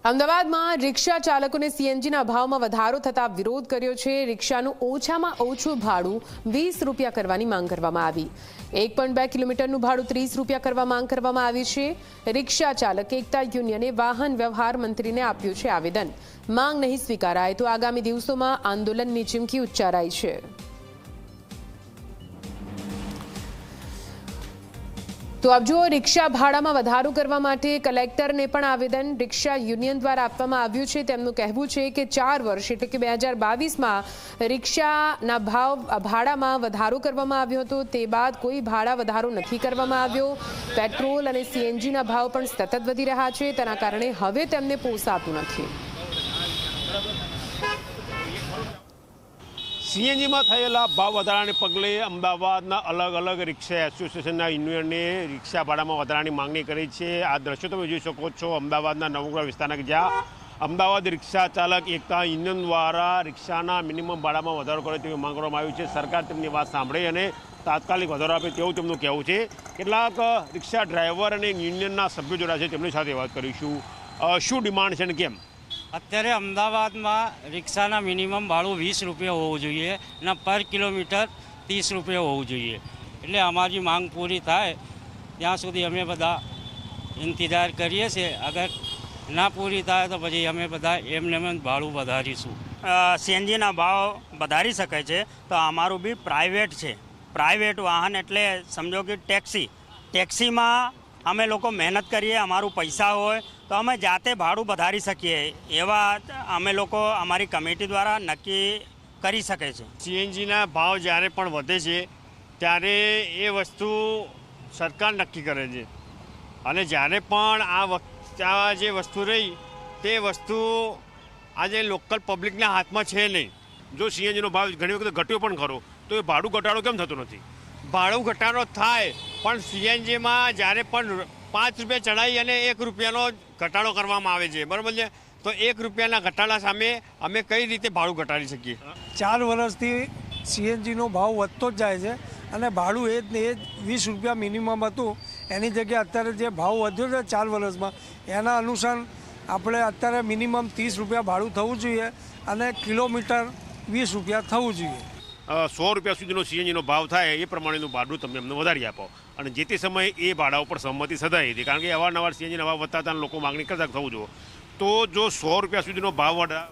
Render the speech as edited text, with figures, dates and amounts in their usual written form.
અમદાવાદમાં રિક્ષા ચાલકોને સીએનજીના ભાવમાં વધારો થતા વિરોધ કર્યો છે। રિક્ષાનું ઓછામાં ઓછું ભાડું 20 રૂપિયા કરવાની માંગ કરવામાં આવી। 1.2 કિલોમીટરનું ભાડું 30 રૂપિયા કરવા માંગ કરવામાં આવી છે। રિક્ષા ચાલક એકતા યુનિયને વાહન વ્યવહાર મંત્રીને આપ્યું છે આવેદન। માંગ નહીં સ્વીકારાય તો આગામી દિવસોમાં આંદોલનની ચીમકી ઉચ્ચારાઈ છે। તો આપ જો રિક્ષા ભાડામાં વધારો કરવા માટે કલેક્ટરને પણ આવેદન રિક્ષા યુનિયન દ્વારા આપવામાં આવ્યું છે। તેમનું કહેવું છે કે 4 વર્ષ એટલે કે 2022માં રિક્ષાના ભાડામાં વધારો કરવામાં આવ્યો હતો, તે બાદ કોઈ ભાડા વધારો નથી કરવામાં આવ્યો। પેટ્રોલ અને સીએનજીના ભાવ પણ સતત વધી રહ્યા છે, તેના કારણે હવે તેમને પોસાતું નથી। સીએનજીમાં થયેલા ભાવ વધારાને પગલે અમદાવાદના અલગ અલગ રિક્ષા એસોસિએશનના યુનિયને રિક્ષા ભાડામાં વધારાની માંગણી કરી છે। આ દ્રશ્યો તમે જોઈ શકો છો અમદાવાદના નવગ્રહ વિસ્તારના, જ્યાં અમદાવાદ રિક્ષા ચાલક એકતા યુનિયન દ્વારા રિક્ષાના મિનિમમ ભાડામાં વધારો કરે તેવી માંગ કરવામાં આવી છે। સરકાર તેમની વાત સાંભળે અને તાત્કાલિક વધારો આપે તેવું તેમનું કહેવું છે। કેટલાક રિક્ષા ડ્રાઈવર અને યુનિયનના સભ્યો જોડાયા છે, તેમની સાથે વાત કરીશું। શું ડિમાન્ડ છે અને કેમ? અત્યારે અમદાવાદમાં રિક્ષાના મિનિમમ ભાડું 20 રૂપિયા હોવું જોઈએ અને પર કિલોમીટર 30 રૂપિયા હોવું જોઈએ। એટલે અમારી માંગ પૂરી થાય ત્યાં સુધી અમે બધા ઇંતજાર કરીએ છીએ। અગર ના પૂરી થાય તો પછી અમે બધા એમને ભાડું વધારીશું। સીએનજીના ભાવ વધારી શકે છે તો અમારું બી પ્રાઇવેટ છે। પ્રાઇવેટ વાહન એટલે સમજો કે ટેક્સીમાં અમે લોકો મહેનત કરીએ, અમારું પૈસા હોય તો અમે જાતે ભાડું વધારી શકીએ, એવા અમે લોકો અમારી કમિટી દ્વારા નક્કી કરી શકે છે। સીએનજીના ભાવ જ્યારે પણ વધે છે ત્યારે એ વસ્તુ સરકાર નક્કી કરે છે અને જ્યારે પણ આ જે વસ્તુ રહી તે વસ્તુ આજે લોકલ પબ્લિકના હાથમાં છે નહીં। જો સીએનજીનો ભાવ ઘણી વખત ઘટ્યો પણ ખરો તો એ ભાડું ઘટાડો કેમ થતો નથી? ભાડું ઘટાડો થાય પણ સીએનજીમાં જ્યારે પણ 5 રૂપિયા ચડાવી અને 1 રૂપિયાનો ઘટાડો કરવામાં આવે છે, બરાબર છે? તો 1 રૂપિયાના ઘટાડા સામે અમે કઈ રીતે ભાડું ઘટાડી શકીએ? 4 વર્ષથી સીએનજીનો ભાવ વધતો જ જાય છે અને ભાડું એ જ 20 રૂપિયા મિનિમમ હતું, એની જગ્યાએ અત્યારે જે ભાવ વધ્યો છે 4 વર્ષમાં એના અનુસાર આપણે અત્યારે મિનિમમ 30 રૂપિયા ભાડું થવું જોઈએ અને કિલોમીટર 20 રૂપિયા થવું જોઈએ। 100 રૂપિયા સુધીનો સીએનજીનો ભાવ થાય એ પ્રમાણેનું ભાડું તમે અમને વધારી આપો અને જે તે સમયે એ ભાડા ઉપર સંમતિ સધાઈ હતી, કારણ કે અવારનવાર સીએનજીના ભાવ વધતા હતા લોકો માગણી કરતા થવું જોઈએ। તો જો 100 રૂપિયા સુધીનો ભાવ